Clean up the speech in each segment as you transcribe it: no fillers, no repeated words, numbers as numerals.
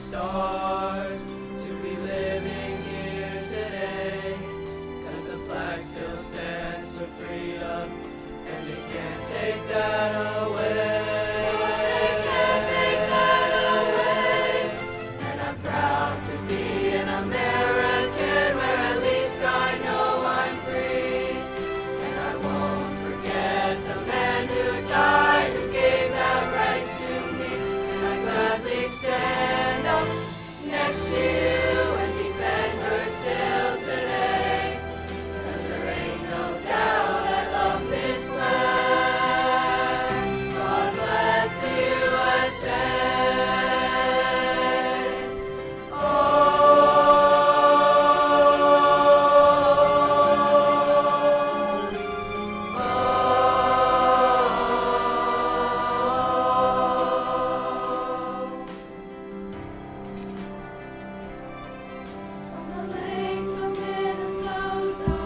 stars to be living here today. 'Cause the flag still stands for freedom, and they can't take that away. They can't take that away. And I'm proud to be an American, where at least I know I'm free. And I won't forget the men who died, who gave that right to me. And I gladly stand up next to you and defend her still today. 'Cause there ain't no doubt I love this land. God bless the USA. From the lakes of Minnesota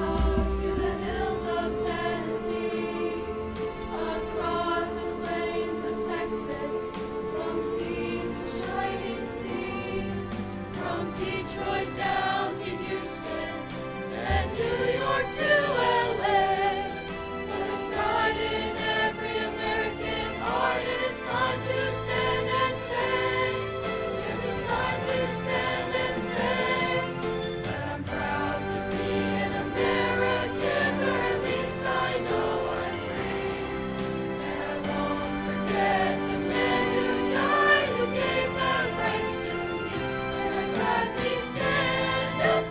to the hills of Tennessee, across the plains of Texas, from sea to shining sea, from Detroit down to Houston and New York to LA. But it's pride in every American heart. It is time to stand and say, yes, it's time to stand and say that I'm proud to be an American, where at least I know I'm free. And I won't forget the men who died, who gave their rights to me. And I gladly stand up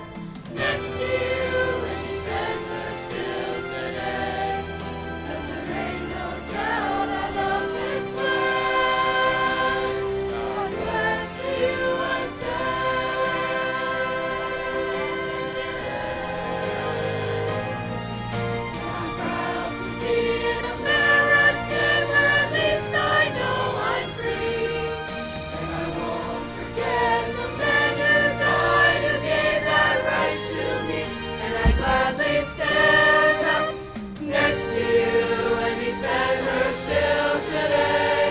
next to you and defend her still today. 'Cause there ain't no doubt I love this land. God bless the USA. I'm proud to be an American, where at least I know I'm free. And I won't forget the men who died, who gave that right to me. And I gladly stand up next to you and defend her still today.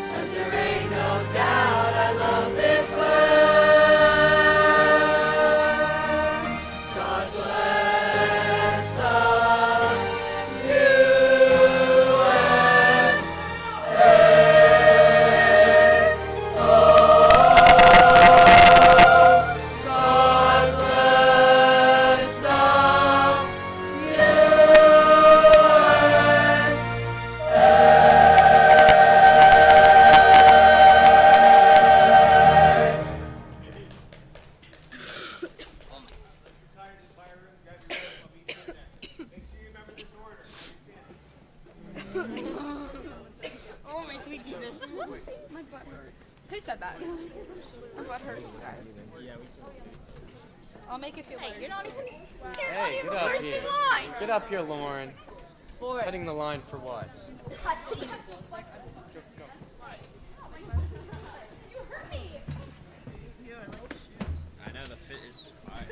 'Cause there ain't no doubt I love this land. God bless the USA. Oh, God bless the Retire to the fire room, grab your rope, I'll meet you in there. Make sure you remember this order. Understand? Oh my sweet Jesus. My butt hurt. Who said that? My butt hurts, you guys. I'll make it feel better. You're not even. Hey, get up here. Get up here, Lauren. Cutting the line for what? I know the fit is fire.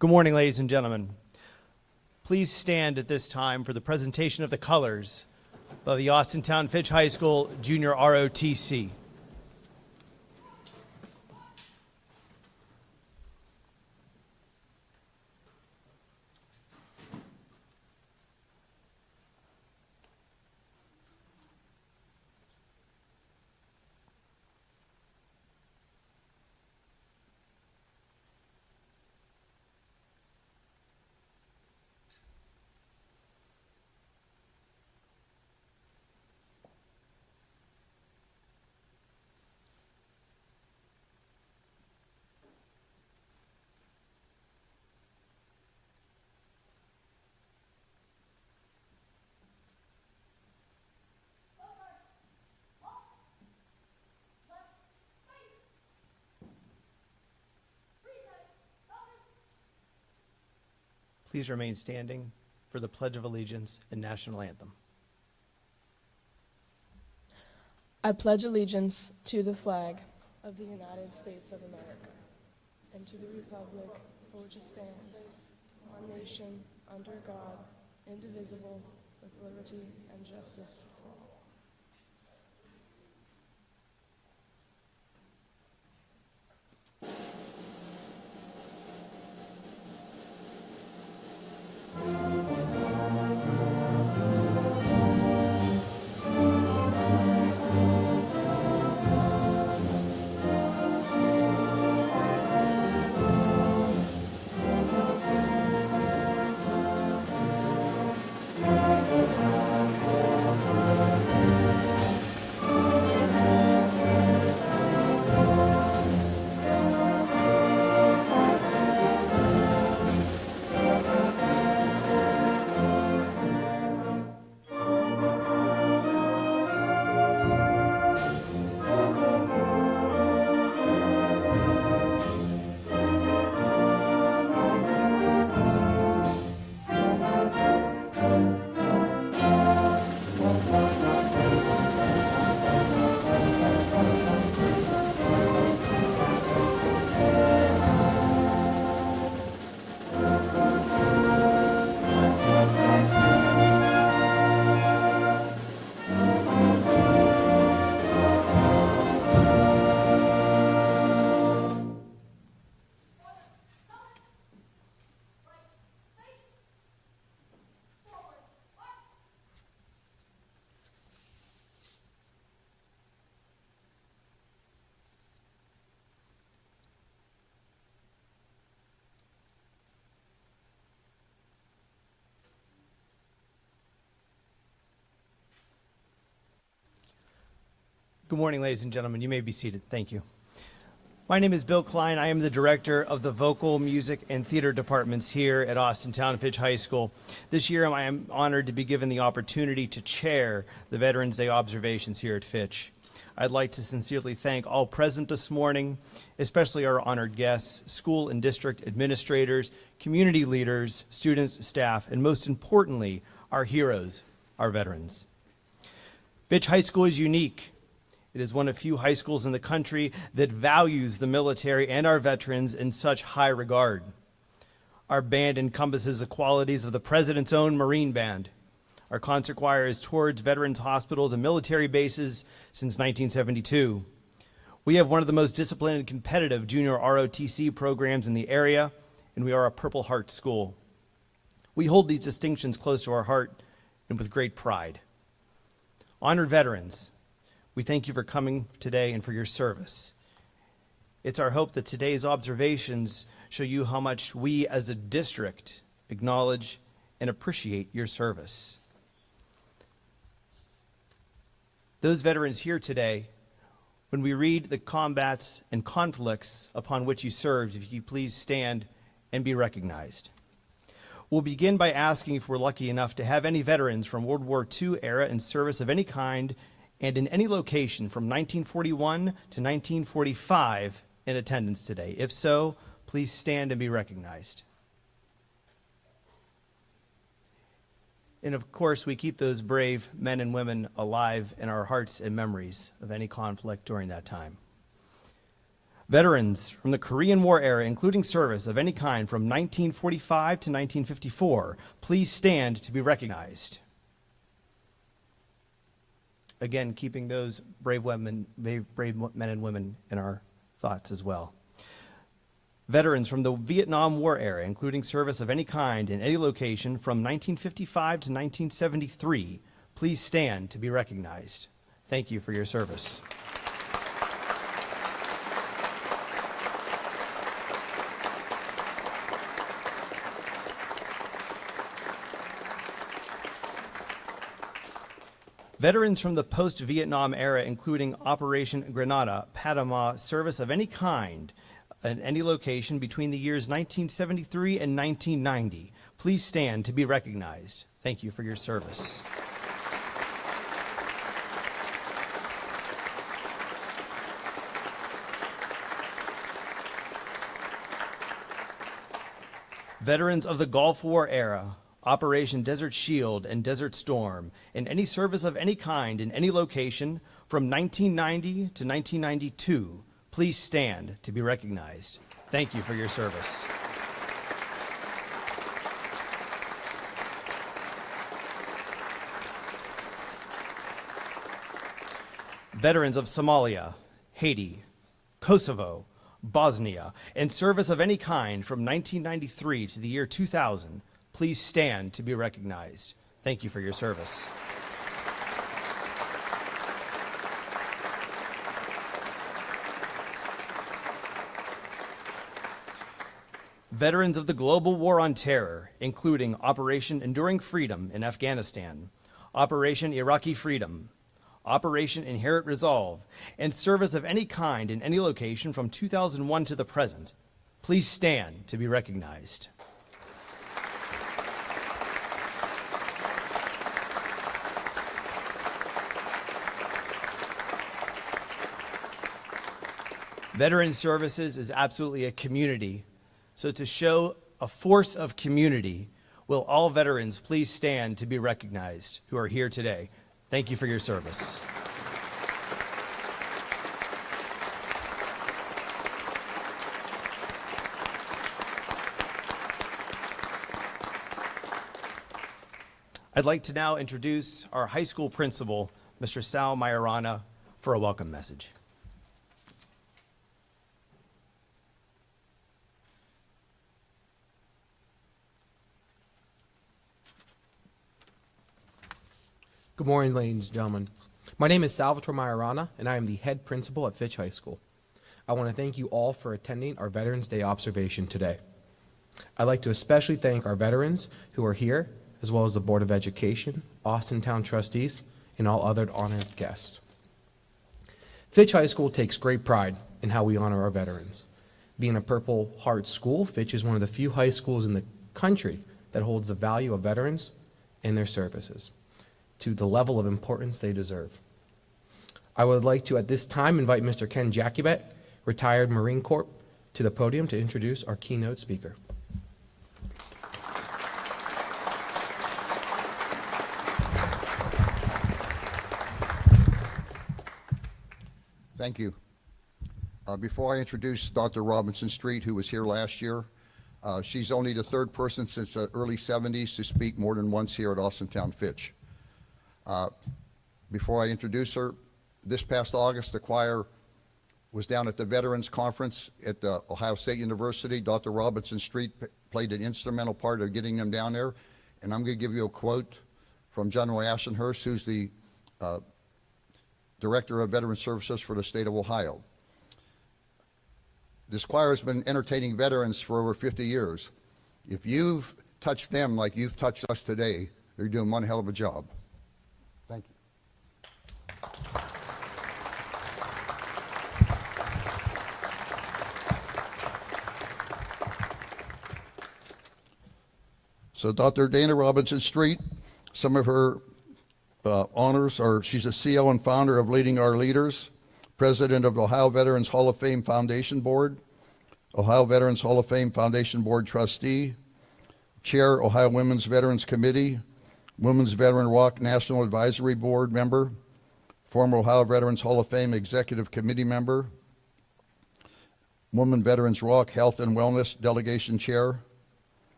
Good morning, ladies and gentlemen. Please stand at this time for the presentation of the colors by the Austintown Fitch High School Junior ROTC. Please remain standing for the Pledge of Allegiance and National Anthem. I pledge allegiance to the flag of the United States of America and to the republic for which it stands, one nation, under God, indivisible, with liberty and justice for all. Good morning, ladies and gentlemen. You may be seated. Thank you. My name is Bill Klein. I am the director of the vocal, music, and theater departments here at Austintown Fitch High School. This year, I am honored to be given the opportunity to chair the Veterans Day observations here at Fitch. I'd like to sincerely thank all present this morning, especially our honored guests, school and district administrators, community leaders, students, staff, and most importantly, our heroes, our veterans. Fitch High School is unique. It is one of few high schools in the country that values the military and our veterans in such high regard. Our band encompasses the qualities of the President's own Marine Band. Our concert choir has toured veterans hospitals and military bases since 1972. We have one of the most disciplined and competitive junior ROTC programs in the area, and we are a Purple Heart school. We hold these distinctions close to our heart and with great pride. Honored veterans, we thank you for coming today and for your service. It's our hope that today's observations show you how much we as a district acknowledge and appreciate your service. Those veterans here today, when we read the combats and conflicts upon which you served, if you please stand and be recognized. We'll begin by asking if we're lucky enough to have any veterans from World War II era in service of any kind and in any location from 1941 to 1945 in attendance today. If so, please stand and be recognized. And of course, we keep those brave men and women alive in our hearts and memories of any conflict during that time. Veterans from the Korean War era, including service of any kind from 1945 to 1954, please stand to be recognized. Again, keeping those brave men and women in our thoughts as well. Veterans from the Vietnam War era, including service of any kind in any location from 1955 to 1973, please stand to be recognized. Thank you for your service. Veterans from the post-Vietnam era, including Operation Grenada, Panama, service of any kind in any location between the years 1973 and 1990. Please stand to be recognized. Thank you for your service. Veterans of the Gulf War era, Operation Desert Shield and Desert Storm, in any service of any kind in any location from 1990 to 1992, please stand to be recognized. Thank you for your service. Veterans of Somalia, Haiti, Kosovo, Bosnia, in service of any kind from 1993 to the year 2000, please stand to be recognized. Thank you for your service. Veterans of the global war on terror, including Operation Enduring Freedom in Afghanistan, Operation Iraqi Freedom, Operation Inherent Resolve, and service of any kind in any location from 2001 to the present, please stand to be recognized. Veteran Services is absolutely a community. So to show a force of community, will all veterans please stand to be recognized who are here today? Thank you for your service. I'd like to now introduce our high school principal, Mr. Sal Majorana, for a welcome message. Good morning, ladies and gentlemen. My name is Salvatore Majorana, and I am the head principal at Fitch High School. I want to thank you all for attending our Veterans Day observation today. I'd like to especially thank our veterans who are here, as well as the Board of Education, Austin Town trustees, and all other honored guests. Fitch High School takes great pride in how we honor our veterans. Being a Purple Heart school, Fitch is one of the few high schools in the country that holds the value of veterans and their services to the level of importance they deserve. I would like to, at this time, invite Mr. Ken Jacobet, retired Marine Corps, to the podium to introduce our keynote speaker. Thank you. Before I introduce Dr. Robinson Street, who was here last year, she's only the third person since the early 70s to speak more than once here at Austintown Fitch. Before I introduce her, this past August, the choir was down at the Veterans Conference at Ohio State University. Dr. Robinson Street played an instrumental part of getting them down there. And I'm going to give you a quote from General Ashenhurst, who's the Director of Veteran Services for the state of Ohio. This choir has been entertaining veterans for over 50 years. If you've touched them like you've touched us today, they're doing one hell of a job. Thank you. So Dr. Dana Robinson Street, some of her honors are she's a CEO and founder of Leading Our Leaders, president of the Ohio Veterans Hall of Fame Foundation Board, Ohio Veterans Hall of Fame Foundation Board trustee, chair Ohio Women's Veterans Committee, Women's Veteran Walk National Advisory Board member, former Ohio Veterans Hall of Fame Executive Committee member, Women Veterans Rock Health and Wellness Delegation Chair,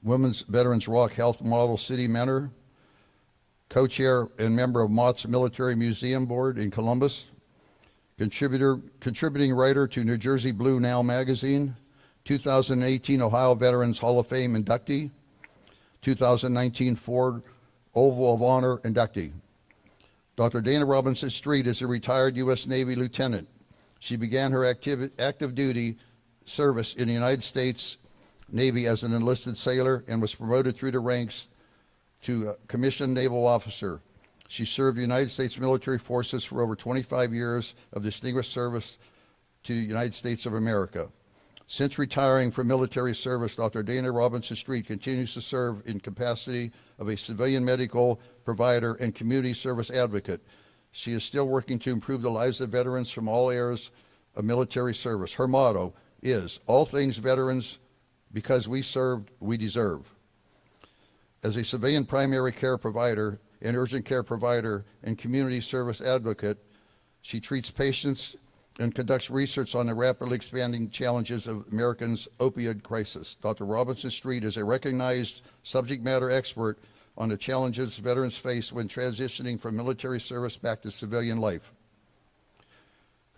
Women's Veterans Rock Health Model City Mentor, co-chair and member of Mott's Military Museum Board in Columbus, contributing writer to New Jersey Blue Now magazine, 2018 Ohio Veterans Hall of Fame inductee, 2019 Ford Oval of Honor inductee. Dr. Dana Robinson Street is a retired U.S. Navy lieutenant. She began her active duty service in the United States Navy as an enlisted sailor and was promoted through the ranks to commissioned naval officer. She served the United States military forces for over 25 years of distinguished service to the United States of America. Since retiring from military service, Dr. Dana Robinson Street continues to serve in capacity of a civilian medical provider and community service advocate. She is still working to improve the lives of veterans from all eras of military service. Her motto is, all things veterans, because we served, we deserve. As a civilian primary care provider and urgent care provider and community service advocate, she treats patients and conducts research on the rapidly expanding challenges of Americans' opioid crisis. Dr. Robinson Street is a recognized subject matter expert on the challenges veterans face when transitioning from military service back to civilian life.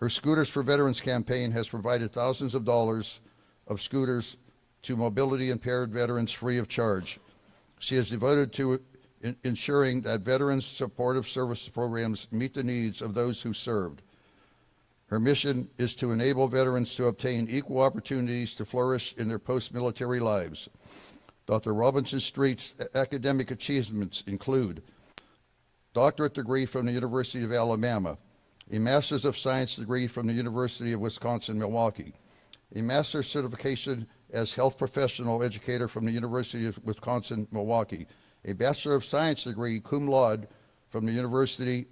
Her Scooters for Veterans campaign has provided thousands of dollars of scooters to mobility impaired veterans free of charge. She is devoted to ensuring that veterans' supportive service programs meet the needs of those who served. Her mission is to enable veterans to obtain equal opportunities to flourish in their post-military lives. Dr. Robinson Street's academic achievements include doctorate degree from the University of Alabama, a Master's of Science degree from the University of Wisconsin-Milwaukee, a Master's certification as health professional educator from the University of Wisconsin-Milwaukee, a Bachelor of Science degree cum laude from the University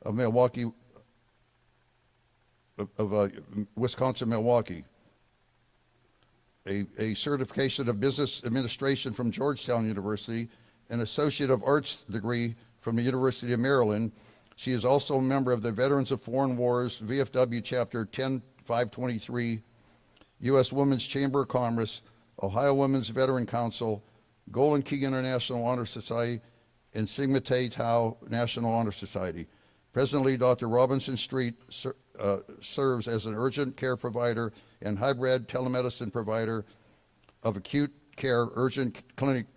of Milwaukee, Wisconsin-Milwaukee, a certification of business administration from Georgetown University, an Associate of Arts degree from the University of Maryland. She is also a member of the Veterans of Foreign Wars VFW Chapter 10523, U.S. Women's Chamber of Commerce, Ohio Women's Veteran Council, Golden Key International Honor Society, and Sigma Theta Tau National Honor Society. Presently, Dr. Robinson Street serves as an urgent care provider and hybrid telemedicine provider of acute care urgent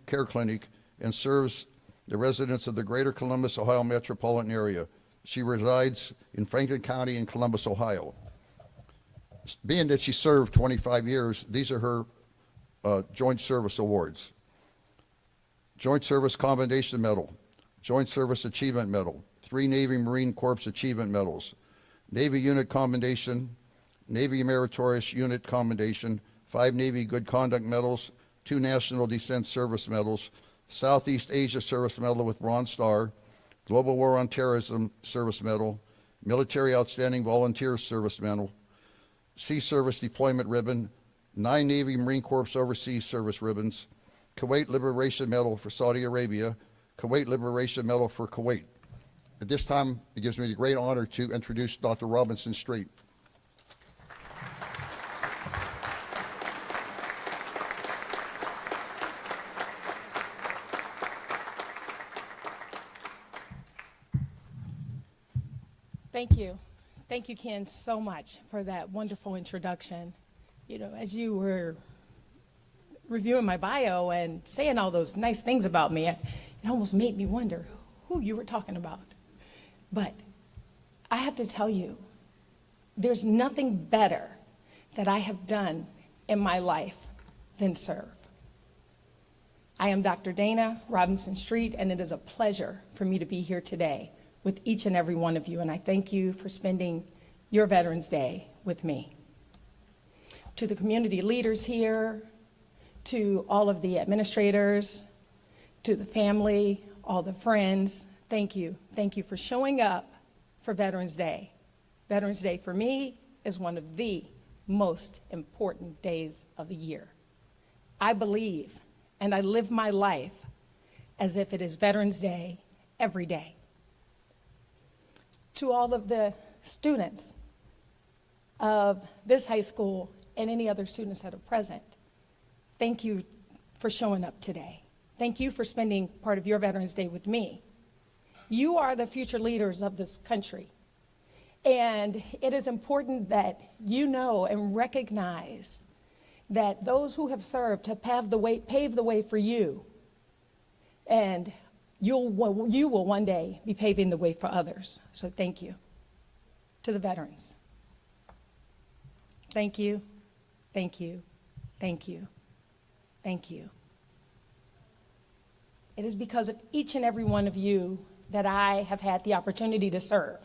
care clinic and serves the residents of the greater Columbus, Ohio metropolitan area. She resides in Franklin County in Columbus, Ohio. Being that she served 25 years, these are her Joint Service Awards. Joint Service Commendation Medal, Joint Service Achievement Medal, 3 Navy Marine Corps Achievement Medals, Navy Unit Commendation, Navy Meritorious Unit Commendation, 5 Navy Good Conduct Medals, 2 National Descent Service Medals, Southeast Asia Service Medal with Bronze Star, Global War on Terrorism Service Medal, Military Outstanding Volunteer Service Medal, Sea Service Deployment Ribbon, 9 Navy Marine Corps Overseas Service Ribbons, Kuwait Liberation Medal for Saudi Arabia, Kuwait Liberation Medal for Kuwait. At this time, it gives me the great honor to introduce Dr. Robinson Street. Thank you. Thank you, Ken, so much for that wonderful introduction. You know, as you were reviewing my bio and saying all those nice things about me, it almost made me wonder who you were talking about. But I have to tell you, there's nothing better that I have done in my life than serve. I am Dr. Dana Robinson Street, and it is a pleasure for me to be here today with each and every one of you, and I thank you for spending your Veterans Day with me. To the community leaders here, to all of the administrators, to the family, all the friends, thank you. Thank you for showing up for Veterans Day. Veterans Day for me is one of the most important days of the year. I believe and I live my life as if it is Veterans Day every day. To all of the students of this high school and any other students that are present, thank you for showing up today. Thank you for spending part of your Veterans Day with me. You are the future leaders of this country. And it is important that you know and recognize that those who have served have paved the way for you. And you will one day be paving the way for others. So thank you to the veterans. Thank you, thank you, thank you, thank you. It is because of each and every one of you that I have had the opportunity to serve.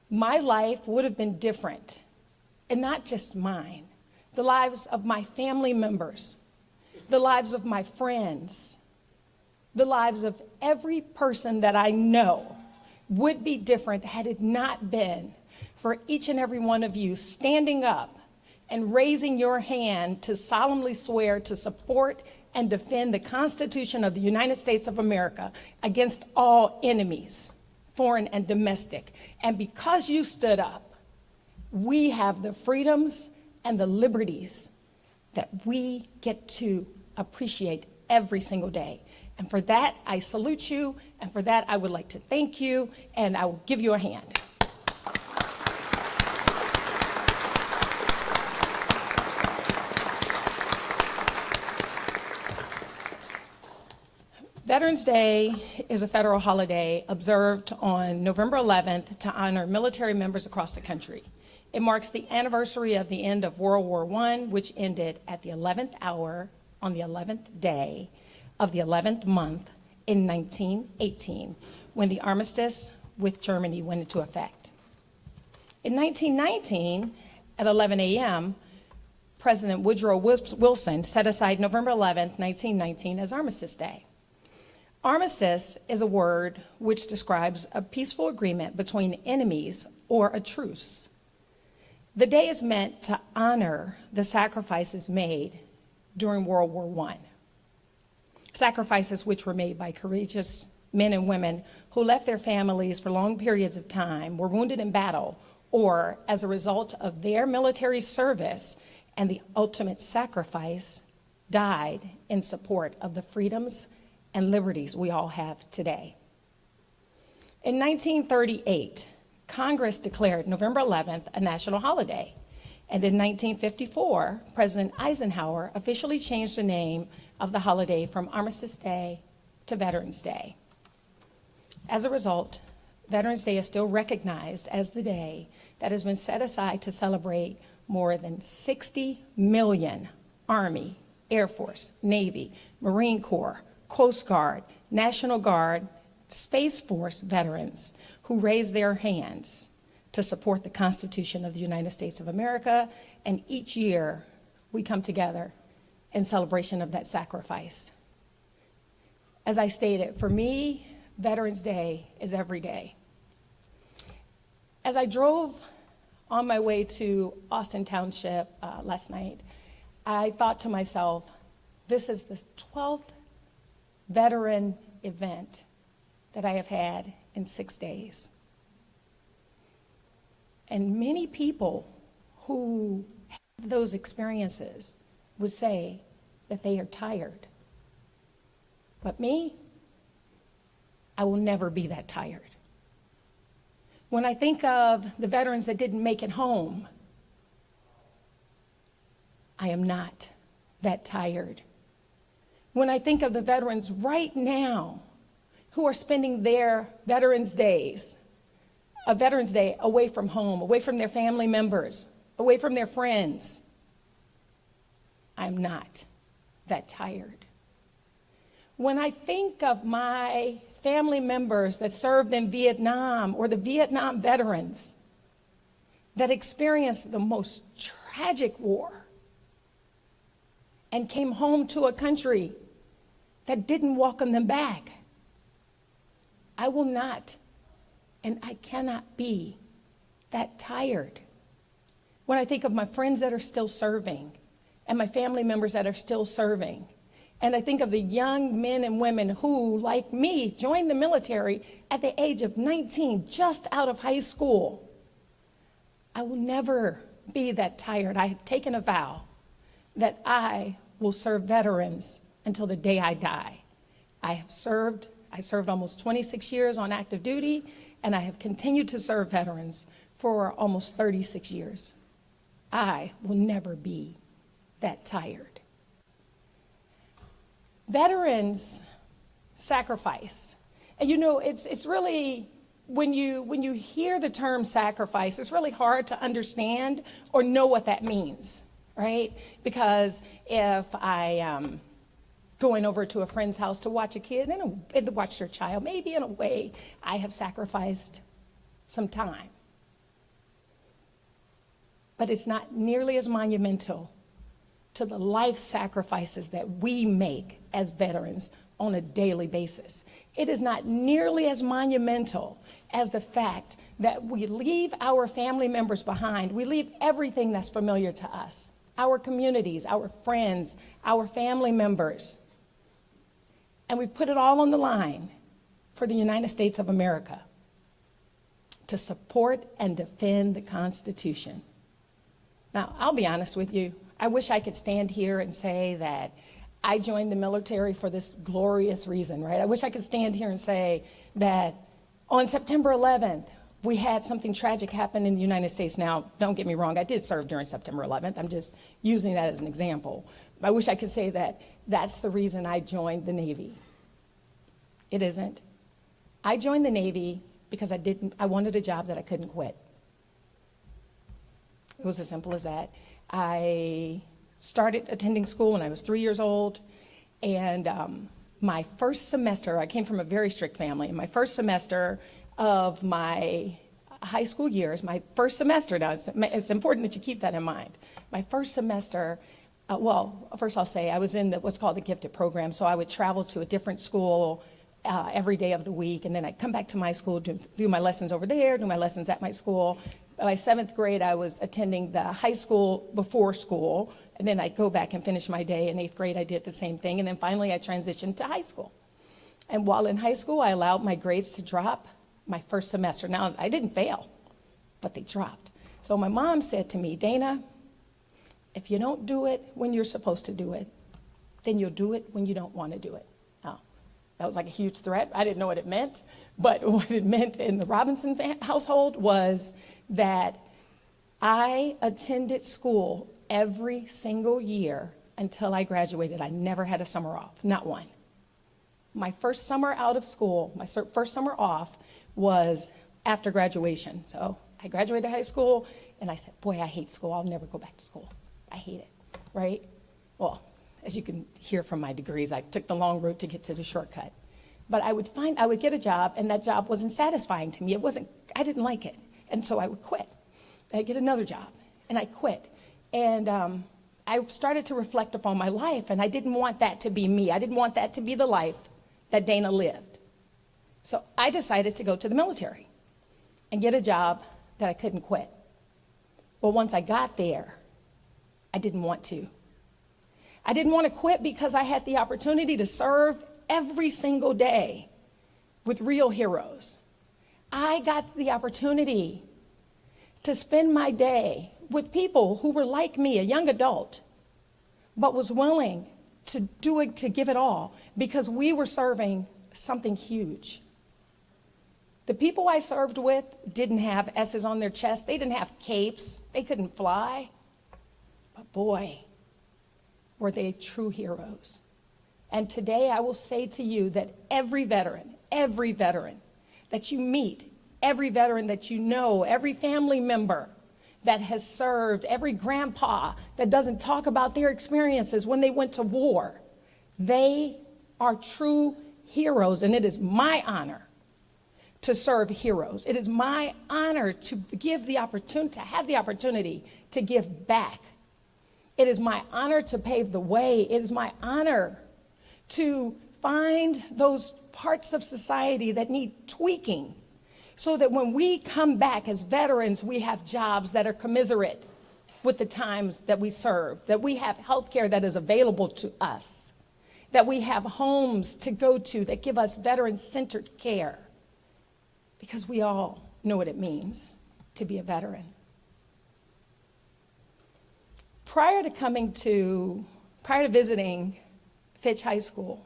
My life would have been different, and not just mine, the lives of my family members, the lives of my friends, the lives of every person that I know would be different had it not been for each and every one of you standing up and raising your hand to solemnly swear to support and defend the Constitution of the United States of America against all enemies, foreign and domestic. And because you stood up, we have the freedoms and the liberties that we get to appreciate every single day. And for that, I salute you, and for that, I would like to thank you, and I will give you a hand. Veterans Day is a federal holiday observed on November 11th to honor military members across the country. It marks the anniversary of the end of World War I, which ended at the 11th hour on the 11th day of the 11th month in 1918, when the armistice with Germany went into effect. In 1919, at 11 a.m., President Woodrow Wilson set aside November 11th, 1919 as Armistice Day. Armistice is a word which describes a peaceful agreement between enemies or a truce. The day is meant to honor the sacrifices made during World War I. Sacrifices which were made by courageous men and women who left their families for long periods of time, were wounded in battle, or as a result of their military service and the ultimate sacrifice, died in support of the freedoms and liberties we all have today. In 1938, Congress declared November 11th a national holiday. And in 1954, President Eisenhower officially changed the name of the holiday from Armistice Day to Veterans Day. As a result, Veterans Day is still recognized as the day that has been set aside to celebrate more than 60 million Army, Air Force, Navy, Marine Corps, Coast Guard, National Guard, Space Force veterans who raise their hands to support the Constitution of the United States of America, and each year we come together in celebration of that sacrifice. As I stated, for me, Veterans Day is every day. As I drove on my way to Austin Township last night, I thought to myself, this is the 12th veteran event that I have had in 6 days. And many people who have those experiences would say that they are tired. But me, I will never be that tired. When I think of the veterans that didn't make it home, I am not that tired. When I think of the veterans right now who are spending their Veterans Days, a Veterans Day away from home, away from their family members, away from their friends, I'm not that tired. When I think of my family members that served in Vietnam, or the Vietnam veterans that experienced the most tragic war and came home to a country that didn't welcome them back, I will not and I cannot be that tired. When I think of my friends that are still serving and my family members that are still serving, and I think of the young men and women who, like me, joined the military at the age of 19, just out of high school, I will never be that tired. I have taken a vow that I will serve veterans until the day I die. I served almost 26 years on active duty, and I have continued to serve veterans for almost 36 years. I will never be that tired. Veterans sacrifice. And you know, it's really, when you hear the term sacrifice, it's really hard to understand or know what that means, right? Because if I am going over to a friend's house to watch a kid and to watch their child, maybe in a way I have sacrificed some time. But it's not nearly as monumental to the life sacrifices that we make as veterans on a daily basis. It is not nearly as monumental as the fact that we leave our family members behind. We leave everything that's familiar to us, our communities, our friends, our family members, and we put it all on the line for the United States of America to support and defend the Constitution. Now, I'll be honest with you. I wish I could stand here and say that I joined the military for this glorious reason, right? I wish I could stand here and say that on September 11th, we had something tragic happen in the United States. Now, don't get me wrong, I did serve during September 11th. I'm just using that as an example. I wish I could say that that's the reason I joined the Navy. It isn't. I joined the Navy because I wanted a job that I couldn't quit. It was as simple as that. I started attending school when I was 3 years old, and my first semester, I came from a very strict family, and my first semester of my high school years, my first semester, now it's important that you keep that in mind. My first semester, first I'll say I was in what's called the gifted program, so I would travel to a different school every day of the week, and then I'd come back to my school, do my lessons over there, do my lessons at my school. By 7th grade, I was attending the high school before school, and then I'd go back and finish my day. In 8th grade, I did the same thing, and then finally I transitioned to high school. And while in high school, I allowed my grades to drop my first semester. Now, I didn't fail, but they dropped. So my mom said to me, Dana, if you don't do it when you're supposed to do it, then you'll do it when you don't want to do it. Now, that was like a huge threat. I didn't know what it meant, but what it meant in the Robinson household was that I attended school every single year until I graduated. I never had a summer off, not one. My first summer out of school, my first summer off was after graduation. So I graduated high school and I said, boy, I hate school. I'll never go back to school. I hate it, right? Well, as you can hear from my degrees, I took the long route to get to the shortcut. But I would get a job, and that job wasn't satisfying to me. I didn't like it. And so I would quit. I'd get another job, and I quit. And I started to reflect upon my life, and I didn't want that to be me. I didn't want that to be the life that Dana lived. So I decided to go to the military and get a job that I couldn't quit. Well, once I got there, I didn't want to. I didn't want to quit because I had the opportunity to serve every single day with real heroes. I got the opportunity to spend my day with people who were like me, a young adult, but was willing to do it, to give it all, because we were serving something huge. The people I served with didn't have S's on their chest. They didn't have capes. They couldn't fly. But boy, were they true heroes. And today I will say to you that every veteran that you meet, every veteran that you know, every family member that has served, every grandpa that doesn't talk about their experiences when they went to war, they are true heroes. And it is my honor to serve heroes. It is my honor to have the opportunity to give back. It is my honor to pave the way. It is my honor to find those parts of society that need tweaking so that when we come back as veterans, we have jobs that are commiserate with the times that we serve, that we have health care that is available to us, that we have homes to go to that give us veteran-centered care, because we all know what it means to be a veteran. prior to visiting Fitch High School,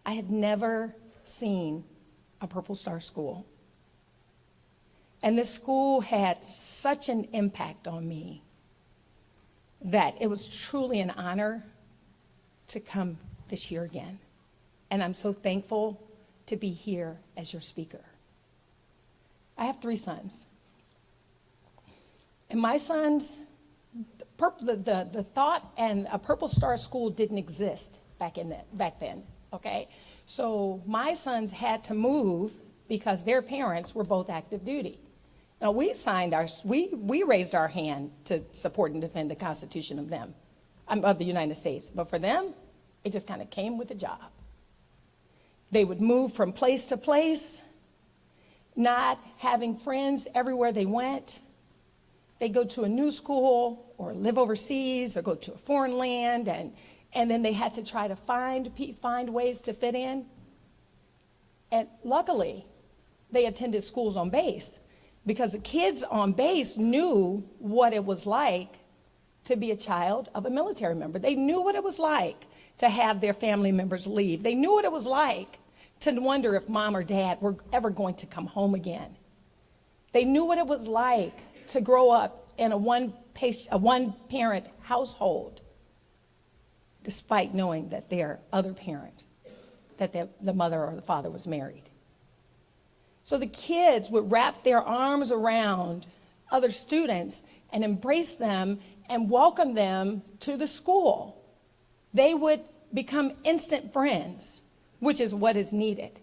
I had never seen a Purple Star school. And this school had such an impact on me that it was truly an honor to come this year again. And I'm so thankful to be here as your speaker. I have 3 sons. And my sons, the thought and a Purple Star school didn't exist back then, okay? So my sons had to move because their parents were both active duty. Now we raised our hand to support and defend the Constitution of the United States. But for them, it just kind of came with the job. They would move from place to place, not having friends everywhere they went. They go to a new school or live overseas or go to a foreign land, and then they had to try to find ways to fit in. And luckily, they attended schools on base because the kids on base knew what it was like to be a child of a military member. They knew what it was like to have their family members leave. They knew what it was like to wonder if mom or dad were ever going to come home again. They knew what it was like to grow up in a one-parent household, despite knowing that their other parent, that the mother or the father was married. So the kids would wrap their arms around other students and embrace them and welcome them to the school. They would become instant friends, which is what is needed.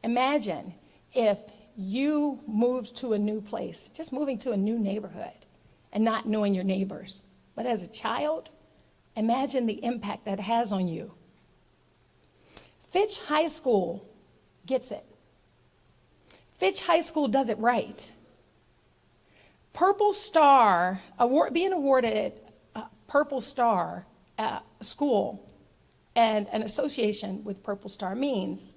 Imagine if you moved to a new place, just moving to a new neighborhood and not knowing your neighbors. But as a child, imagine the impact that has on you. Fitch High School gets it. Fitch High School does it right. Purple Star, being awarded a Purple Star school and an association with Purple Star means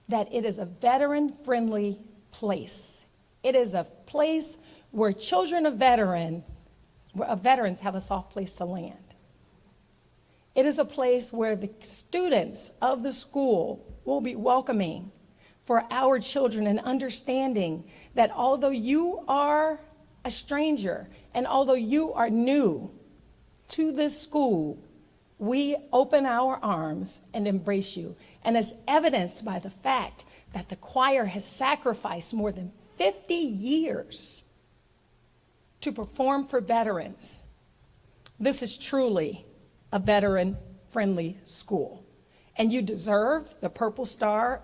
that it is a veteran-friendly place. It is a place where children of veterans have a soft place to land. It is a place where the students of the school will be welcoming for our children and understanding that although you are a stranger and although you are new to this school, we open our arms and embrace you. And as evidenced by the fact that the choir has sacrificed more than 50 years to perform for veterans, this is truly a veteran-friendly school. And you deserve the Purple Star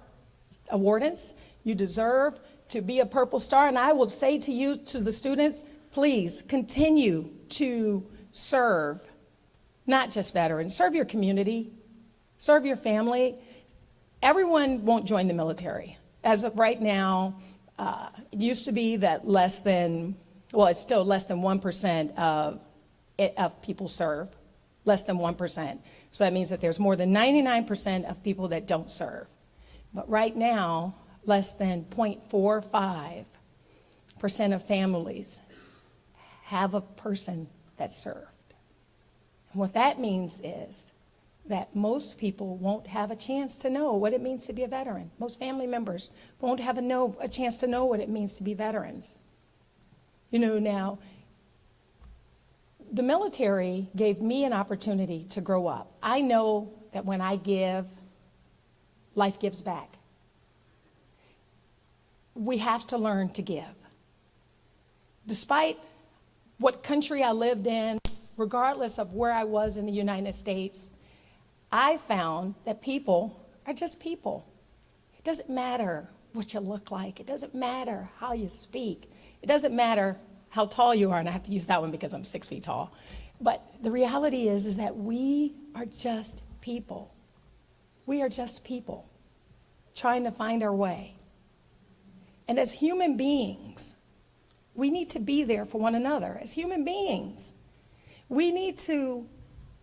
awardance. You deserve to be a Purple Star. And I will say to you, to the students, please continue to serve, not just veterans, serve your community, serve your family. Everyone won't join the military. As of right now, it used to be that it's still less than 1% of people serve, less than 1%. So that means that there's more than 99% of people that don't serve. But right now, less than 0.45% of families have a person that served. And what that means is that most people won't have a chance to know what it means to be a veteran. Most family members won't have a chance to know what it means to be veterans. You know, now, the military gave me an opportunity to grow up. I know that when I give, life gives back. We have to learn to give. Despite what country I lived in, regardless of where I was in the United States, I found that people are just people. It doesn't matter what you look like. It doesn't matter how you speak. It doesn't matter how tall you are, and I have to use that one because I'm 6 feet tall. But the reality is that we are just people. We are just people trying to find our way. And as human beings, we need to be there for one another. As human beings, we need to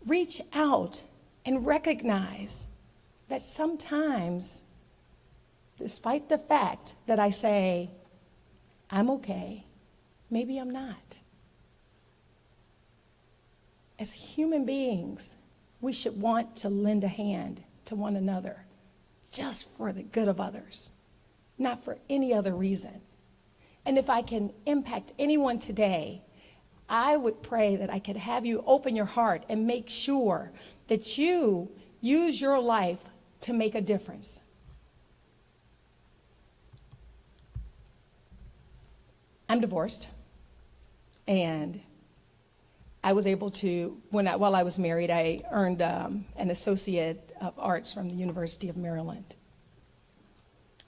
reach out and recognize that sometimes, despite the fact that I say, I'm okay, maybe I'm not. as human beings, we should want to lend a hand to one another just for the good of others, not for any other reason. And if I can impact anyone today, I would pray that I could have you open your heart and make sure that you use your life to make a difference. I'm divorced, and I was able to, while I was married, I earned an Associate of Arts from the University of Maryland.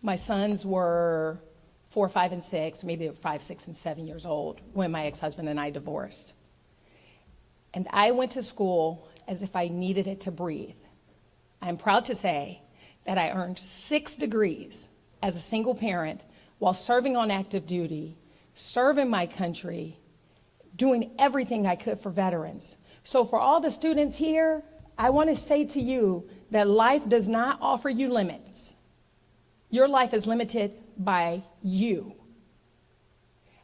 My sons were 4, 5, and 6, maybe they were 5, 6, and 7 years old when my ex-husband and I divorced. And I went to school as if I needed it to breathe. I'm proud to say that I earned 6 degrees as a single parent while serving on active duty, serving my country, doing everything I could for veterans. So for all the students here, I want to say to you that life does not offer you limits. Your life is limited by you.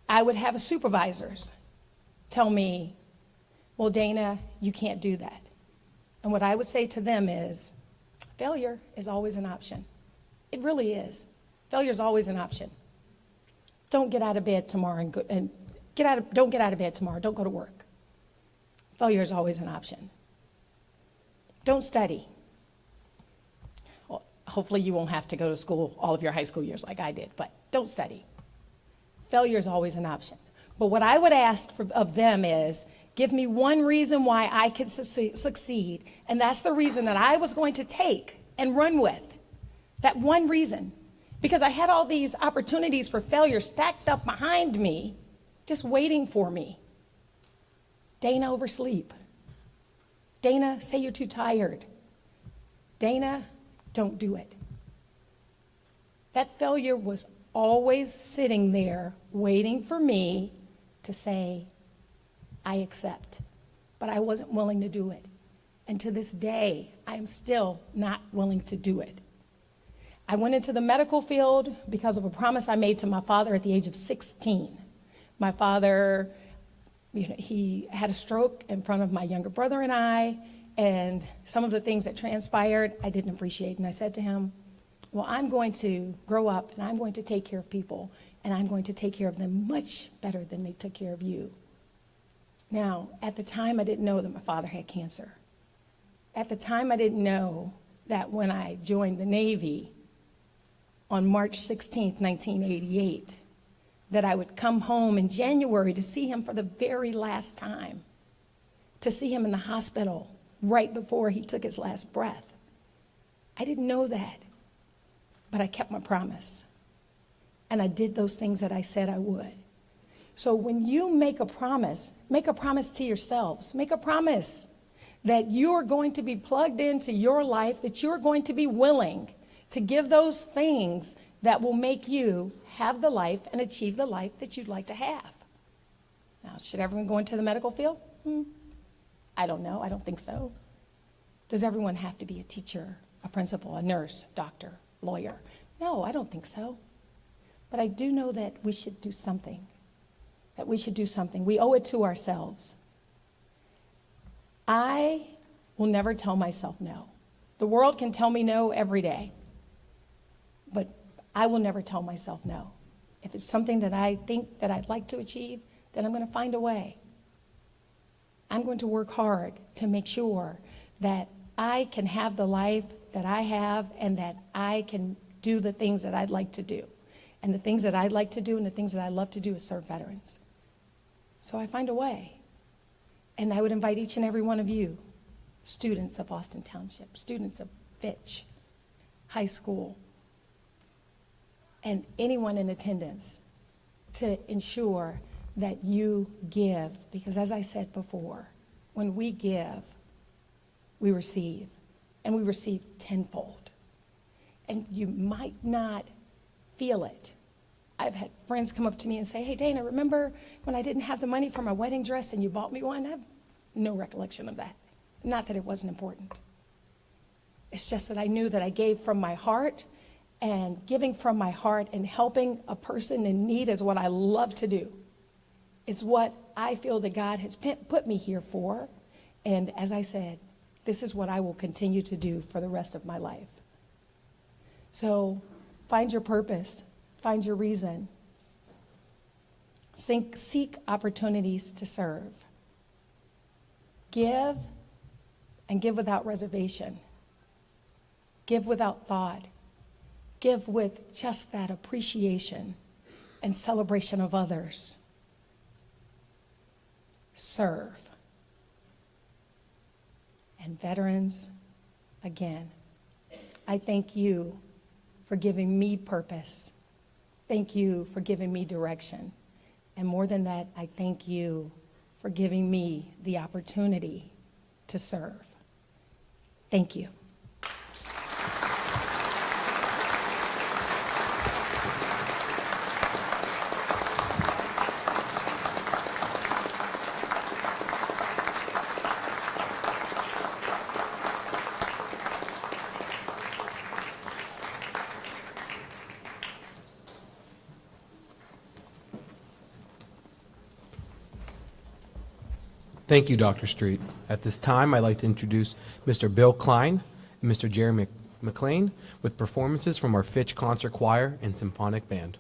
I would have supervisors tell me, well, Dana, you can't do that. And what I would say to them is, failure is always an option. It really is. Failure is always an option. Don't get out of bed tomorrow don't get out of bed tomorrow. Don't go to work. Failure is always an option. Don't study. Well, hopefully you won't have to go to school all of your high school years like I did, but don't study. Failure is always an option. But what I would ask of them is, give me one reason why I could succeed, and that's the reason that I was going to take and run with. That one reason. Because I had all these opportunities for failure stacked up behind me, just waiting for me. Dana, oversleep. Dana, say you're too tired. Dana, don't do it. That failure was always sitting there waiting for me to say, I accept. But I wasn't willing to do it. And to this day, I am still not willing to do it. I went into the medical field because of a promise I made to my father at the age of 16. My father, he had a stroke in front of my younger brother and I, and some of the things that transpired, I didn't appreciate. And I said to him, well, I'm going to grow up and I'm going to take care of people, and I'm going to take care of them much better than they took care of you. Now, at the time, I didn't know that my father had cancer. At the time, I didn't know that when I joined the Navy on March 16th, 1988, that I would come home in January to see him for the very last time, to see him in the hospital right before he took his last breath. I didn't know that, but I kept my promise, and I did those things that I said I would. So when you make a promise to yourselves. Make a promise that you're going to be plugged into your life, that you're going to be willing to give those things that will make you have the life and achieve the life that you'd like to have. Now, should everyone go into the medical field? I don't know. I don't think so. Does everyone have to be a teacher, a principal, a nurse, doctor, lawyer? No, I don't think so. But I do know that we should do something. We owe it to ourselves. I will never tell myself no. The world can tell me no every day, but I will never tell myself no. If it's something that I think that I'd like to achieve, then I'm going to find a way. I'm going to work hard to make sure that I can have the life that I have and that I can do the things that I'd like to do. And the things that I'd like to do and the things that I love to do is serve veterans. So I find a way. And I would invite each and every one of you, students of Austin Township, students of Fitch High School, and anyone in attendance, to ensure that you give. Because as I said before, when we give, we receive, and we receive tenfold. And you might not feel it. I've had friends come up to me and say, hey, Dana, remember when I didn't have the money for my wedding dress and you bought me one? I have no recollection of that. Not that it wasn't important. It's just that I knew that I gave from my heart, and giving from my heart and helping a person in need is what I love to do. It's what I feel that God has put me here for, And as I said, this is what I will continue to do for the rest of my life. So find your purpose, find your reason. Seek opportunities to serve. Give, and give without reservation. Give without thought. Give with just that appreciation and celebration of others. Serve. And veterans, again, I thank you for giving me purpose. Thank you for giving me direction. And more than that, I thank you for giving me the opportunity to serve. Thank you. Thank you, Dr. Street. At this time, I'd like to introduce Mr. Bill Klein and Mr. Jeremy McLean with performances from our Fitch Concert Choir and Symphonic Band.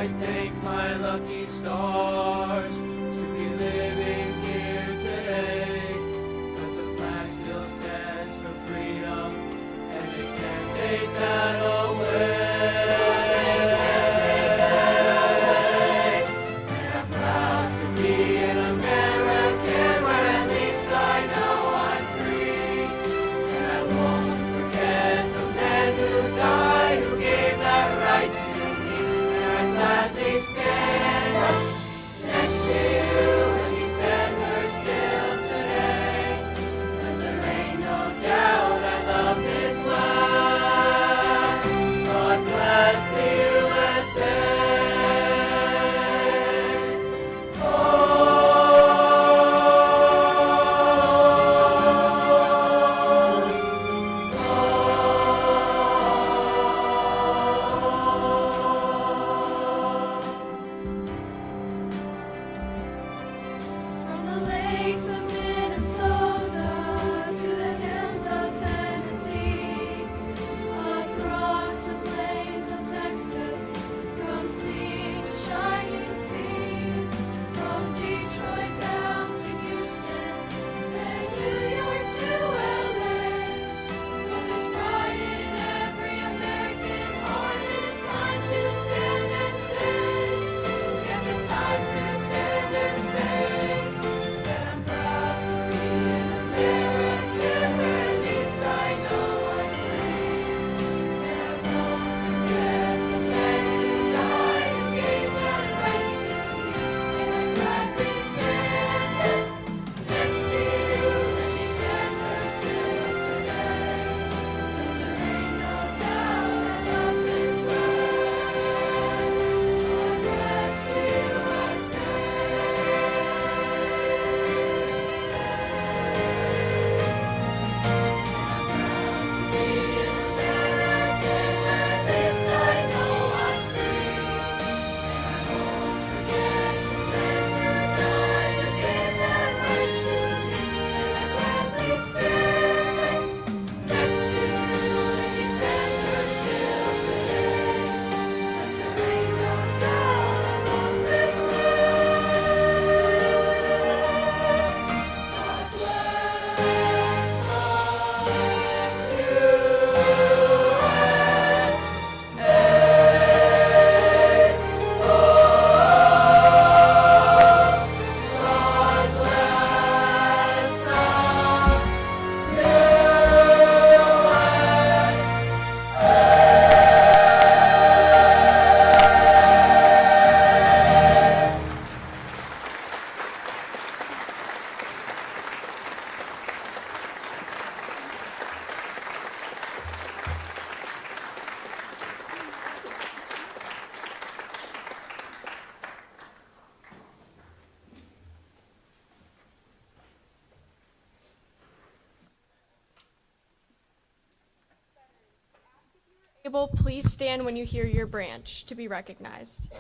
I thank my lucky stars to be living here today. 'Cause the flag still stands for freedom, and they can't take that away. And I'm proud to be an American, where at least I know I'm free. And I won't forget the men who died, who gave that right to me. And I gladly stand up next to you and defend her still today. 'Cause there ain't no doubt I love this land. God bless the USA. From the lakes of Minnesota to the hills of Tennessee, across the plains of Texas, from sea to shining sea, from Detroit down to Houston, and New York to LA. For there's pride in every American heart, and it's time to stand and say, yes, it's time to stand and say that I'm proud to be an American, where at least I know I'm free. And I won't forget the men who died, who gave that right to me. And I gladly stand next to you and defend her still today. 'Cause there ain't no doubt I love this land. God bless the USA. Please stand when you hear your branch to be recognized.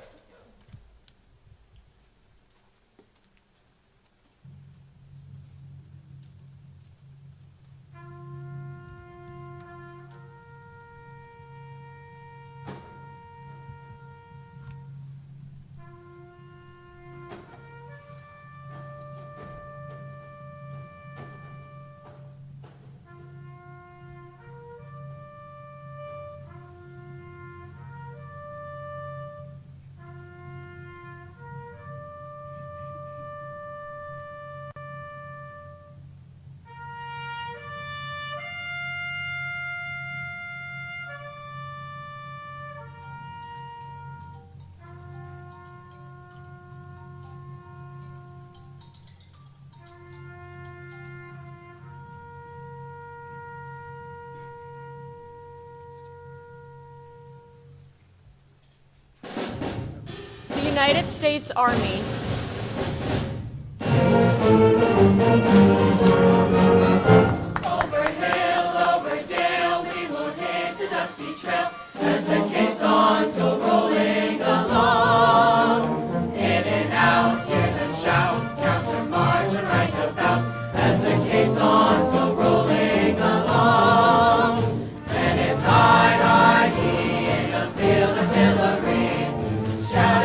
The United States Army. Over hill, over dale, we will hit the dusty trail as the caissons go rolling along. In and out, hear them shout, counter march and right about as the caissons go rolling along. Then it's hide, hide, he in the field artillery, shout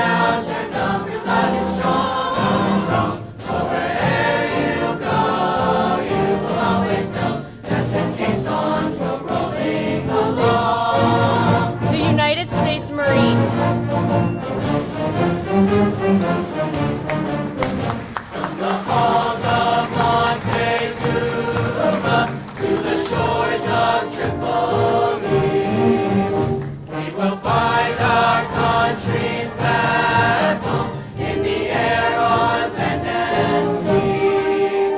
the halls of Montezuma to the shores of Tripoli. We will fight our country's battles in the air, on land and sea.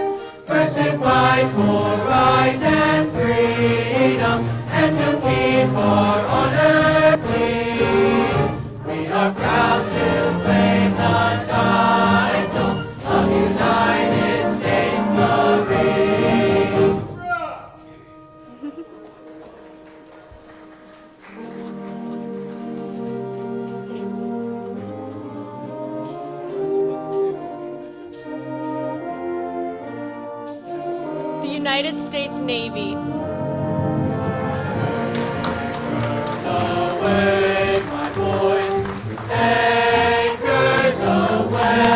First we fight for right and freedom, and to keep our honor clean. We are proud to claim the title of United States Marines. The United States Navy. Away, my boys, anchors away.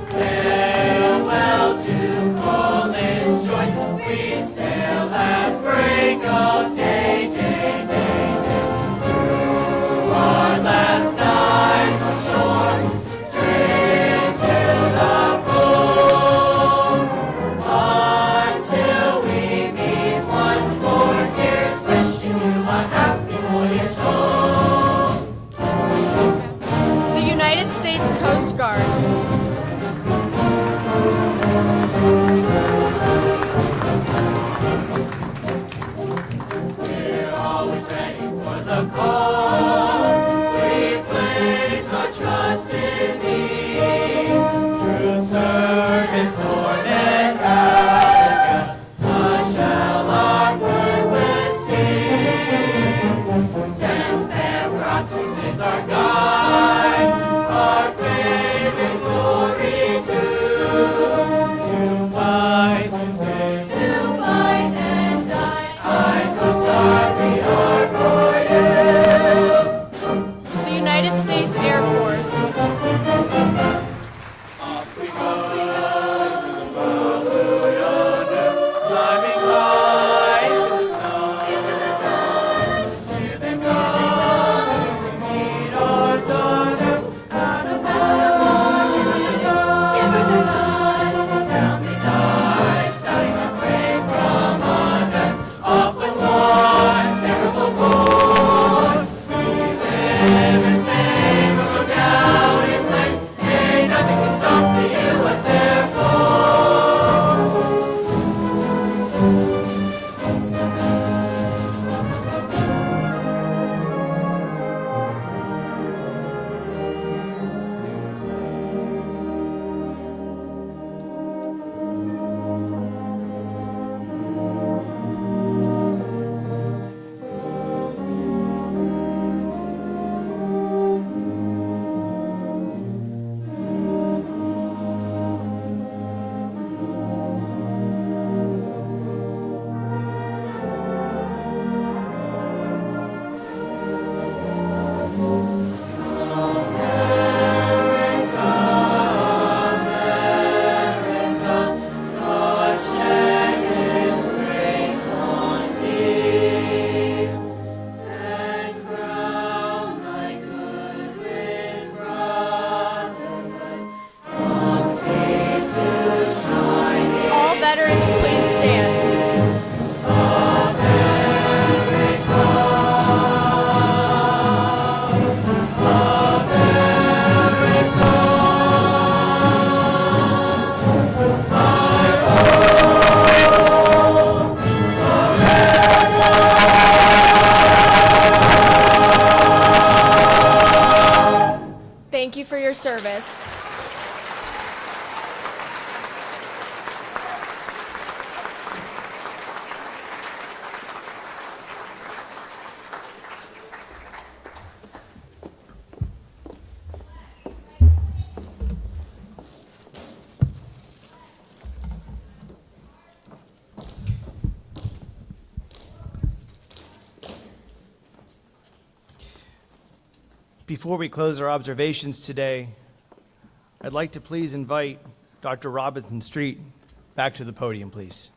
Farewell to Cole's choice. We sail at break of day, day, day, day. Through our last night on shore, drink to the full, until we meet once more. Here's wishing you a happy voyage home. The United States Coast Guard. We're always ready for the call. We place our trust in Thee. Through surf and storm and havoc, what shall our purpose be? Semperatus is our guide, our fame and glory too. To fight, to save, to fight and die. I, Coast Guard, we are for you. The United States Air Force. Off we go to the blue yonder, climbing high to the sun. Here they come to meet our thunder. Out of battle, give her the gun. Down they dive, spouting our flame from under. Off with one terrible course. We live in fame, or go down in flame. Ain't nothing can stop the U.S. Air Force. God shed His grace on thee, and crown thy good with brotherhood, from sea to shining. All veterans, please stand. Thank you for your service. Before we close our observations today, I'd like to please invite Dr. Robinson Street back to the podium, please.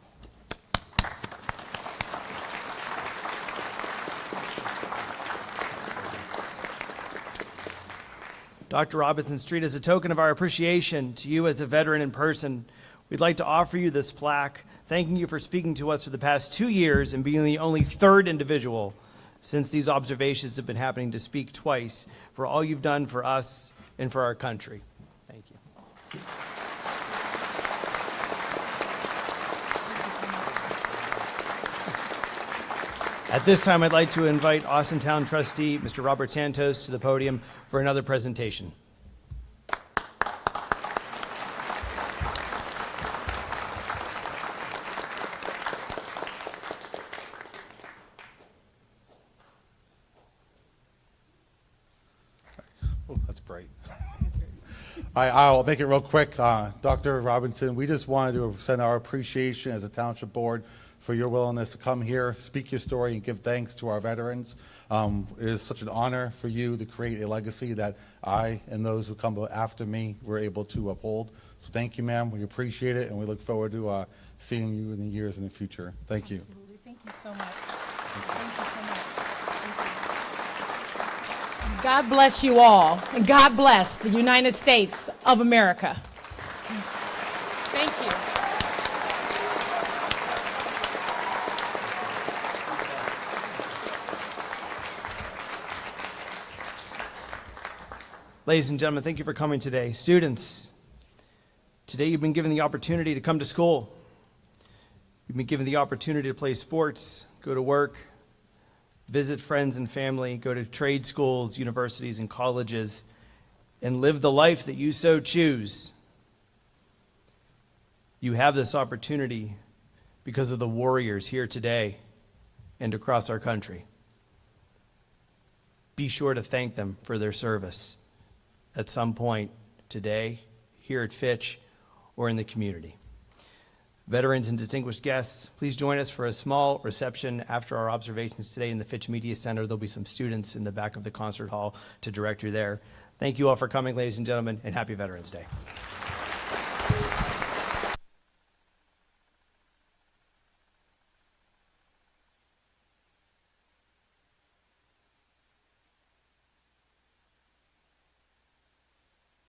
Dr. Robinson Street, as a token of our appreciation to you as a veteran in person, we'd like to offer you this plaque, thanking you for speaking to us for the past 2 years and being the only third individual since these observations have been happening to speak twice for all you've done for us and for our country. Thank you. At this time, I'd like to invite Austintown trustee, Mr. Robert Santos, to the podium for another presentation. Oh, that's bright. I'll make it real quick. Dr. Robinson, we just wanted to send our appreciation as a township board for your willingness to come here, speak your story, and give thanks to our veterans. It is such an honor for you to create a legacy that I and those who come after me were able to uphold. So thank you, ma'am. We appreciate it, and we look forward to seeing you in the years in the future. Thank you. Absolutely. Thank you so much. Thank you so much. Thank you. God bless you all, and God bless the United States of America. Thank you. Ladies and gentlemen, thank you for coming today. Students, today you've been given the opportunity to come to school. You've been given the opportunity to play sports, go to work, visit friends and family, go to trade schools, universities, and colleges, and live the life that you so choose. You have this opportunity because of the warriors here today and across our country. Be sure to thank them for their service at some point today, here at Fitch, or in the community. Veterans and distinguished guests, please join us for a small reception after our observations today in the Fitch Media Center. There'll be some students in the back of the concert hall to direct you there. Thank you all for coming, ladies and gentlemen, and happy Veterans Day.